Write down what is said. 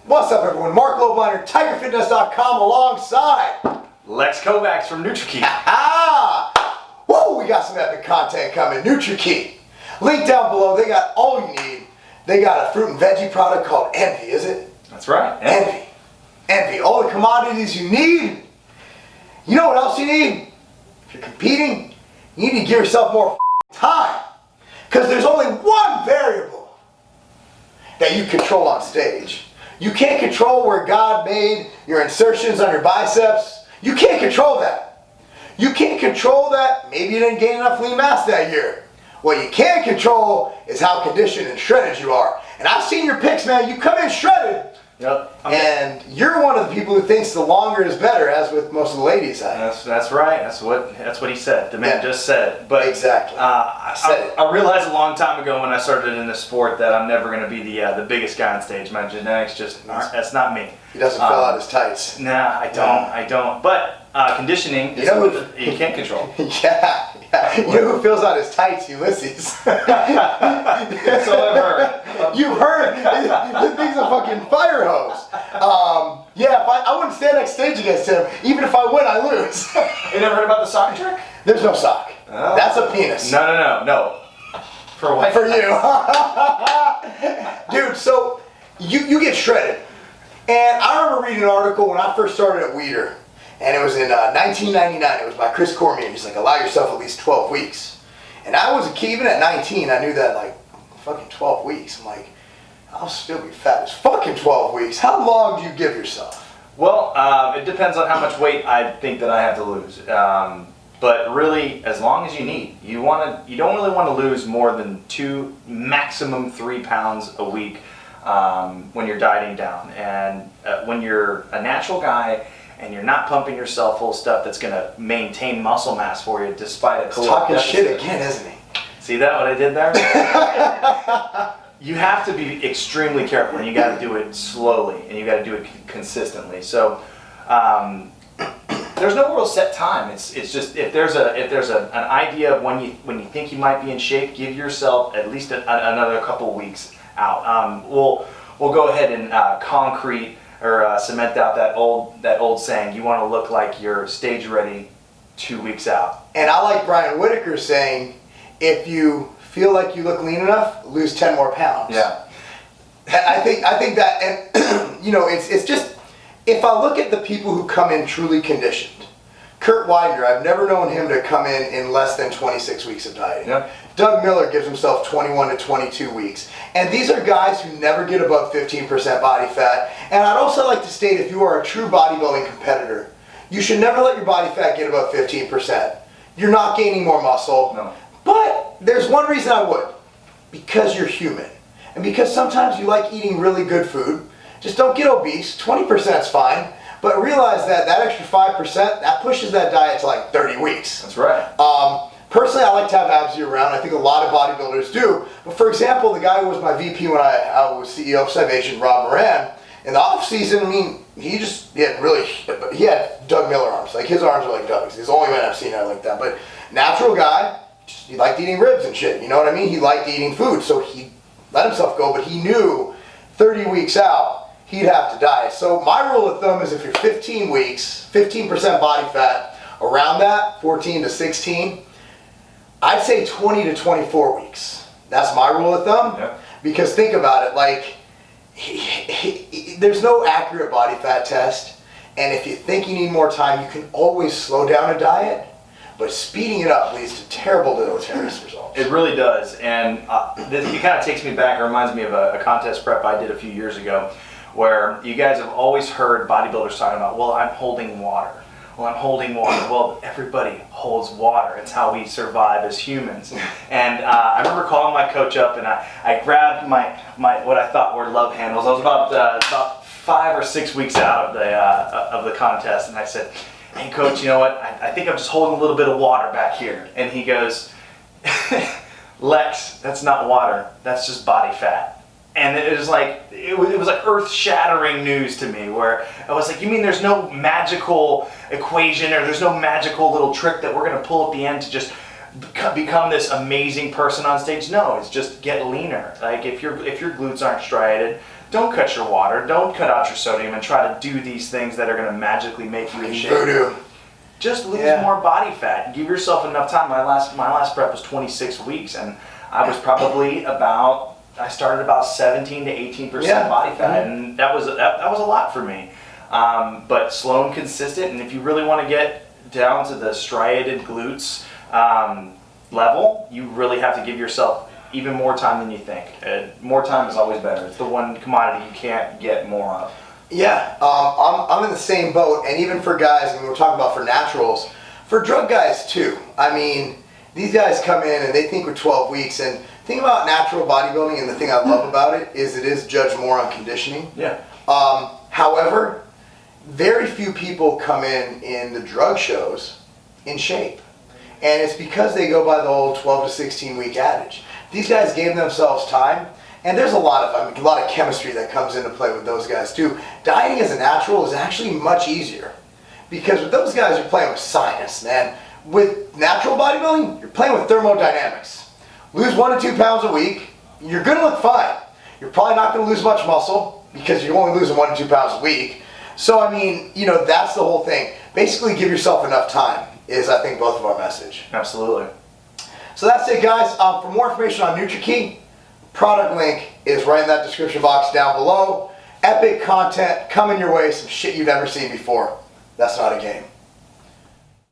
What's up, everyone? Marc Lobliner, TigerFitness.com, alongside Lex Kovacs from NutraKey. Whoa, we got some epic content coming. NutraKey. Link down below. They got all you need. They got a fruit and veggie product called Envy, is it? That's right. Envy. All the commodities you need. You know what else you need? If you're competing, you need to give yourself more time. Because there's only one variable that you control on stage. You can't control where God made your insertions on your biceps. You can't control that. You can't control that maybe you didn't gain enough lean mass that year. What you can control is how conditioned and shredded you are. And I've seen your pics, man. You come in shredded. Yep. And you're one of the people who thinks the longer is better, as with most of the ladies. That's right. That's what he said. The man just said it. But exactly. I realized a long time ago when I started in this sport that I'm never going to be the biggest guy on stage. My genetics that's not me. He doesn't fill out his tights. Nah, I don't. But conditioning is you can't control. Yeah. You know who fills out his tights? Ulysses. That's all I've heard. You've heard. The thing's a fucking fire hose. Yeah, I wouldn't stand next stage against him. Even if I win, I lose. You never heard about the sock trick? There's no sock. Oh. That's a penis. No. For what? For you. Dude, so you get shredded. And I remember reading an article when I first started at Weider. And it was in 1999. It was by Chris Cormier. He's like, allow yourself at least 12 weeks. And I was a kid, even at 19, I knew that, like, fucking 12 weeks. I'm like, I'll still be fat as fucking 12 weeks. How long do you give yourself? Well, it depends on how much weight I think that I have to lose. But really, as long as you need. You don't really want to lose more than 2, maximum 3 pounds a week when you're dieting down. And when you're a natural guy, and you're not pumping yourself full of stuff that's going to maintain muscle mass for you despite a caloric talking deficit. shit again, isn't he? See that what I did there? You have to be extremely careful, and you got to do it slowly, and you got to do it consistently. So there's no real set time. It's just if there's an idea of when you think you might be in shape, give yourself at least another couple weeks out. We'll go ahead and concrete or cement out that old saying, you want to look like you're stage ready 2 weeks out. And I like Brian Whitaker saying, if you feel like you look lean enough, lose 10 more pounds. Yeah. And I think that, and you know, it's just, if I look at the people who come in truly conditioned, Kurt Widener, I've never known him to come in less than 26 weeks of dieting. Yeah. Doug Miller gives himself 21 to 22 weeks. And these are guys who never get above 15% body fat. And I'd also like to state, if you are a true bodybuilding competitor, you should never let your body fat get above 15%. You're not gaining more muscle. No. But there's one reason I would. Because you're human. And because sometimes you like eating really good food. Just don't get obese. 20% is fine. But realize that extra 5%, that pushes that diet to like 30 weeks. That's right. Personally, I like to have abs year-round. I think a lot of bodybuilders do. But for example, the guy who was my VP when I was CEO of Salvation, Rob Moran, in the off-season, I mean, he had Doug Miller arms. Like, his arms are like Doug's. He's the only man I've seen that like that. But natural guy, he liked eating ribs and shit. You know what I mean? He liked eating food. So he let himself go, but he knew 30 weeks out, he'd have to diet. So my rule of thumb is if you're 15 weeks, 15% body fat, around that, 14 to 16, I'd say 20 to 24 weeks. That's my rule of thumb. Yeah. Because think about it, like, there's no accurate body fat test. And if you think you need more time, you can always slow down a diet. But speeding it up leads to terrible deleterious results. It really does. And it kind of takes me back. It reminds me of a contest prep I did a few years ago, where you guys have always heard bodybuilders talking about, well, I'm holding water. Well, everybody holds water. It's how we survive as humans. And I remember calling my coach up, and I grabbed my what I thought were love handles. I was about 5 or 6 weeks out of the contest, and I said, hey coach, you know what? I think I'm just holding a little bit of water back here. And he goes, Lex, that's not water. That's just body fat. And it was like earth-shattering news to me, where I was like, you mean there's no magical equation, or there's no magical little trick that we're going to pull at the end to just become this amazing person on stage. No, it's just get leaner. Like if your glutes aren't striated, don't cut your water, don't cut out your sodium, and try to do these things that are going to magically make you in shape. Voodoo. Just lose more body fat. Give yourself enough time. My last prep was 26 weeks, and I was probably I started about 17 to 18% body fat, and that was a lot for me. But slow and consistent, and if you really want to get down to the striated glutes level, you really have to give yourself even more time than you think. More time is always better. It's the one commodity you can't get more of. Yeah, I'm in the same boat, and even for guys, and we're talking about for naturals, for drug guys too. I mean, these guys come in and they think we're 12 weeks, and the thing about natural bodybuilding, and the thing I love about it is judged more on conditioning. Yeah. However, very few people come in the drug shows in shape. And it's because they go by the old 12 to 16 week adage. These guys gave themselves time, and there's a lot of chemistry that comes into play with those guys too. Dieting as a natural is actually much easier, because with those guys you're playing with science, man. With natural bodybuilding, you're playing with thermodynamics. Lose 1 to 2 pounds a week, you're gonna look fine. You're probably not gonna lose much muscle because you're only losing 1 to 2 pounds a week. So I mean, that's the whole thing. Basically, give yourself enough time is, I think, both of our message. Absolutely. So that's it, guys. For more information on NutraKey, product link is right in that description box down below. Epic content coming your way, some shit you've never seen before. That's not a game.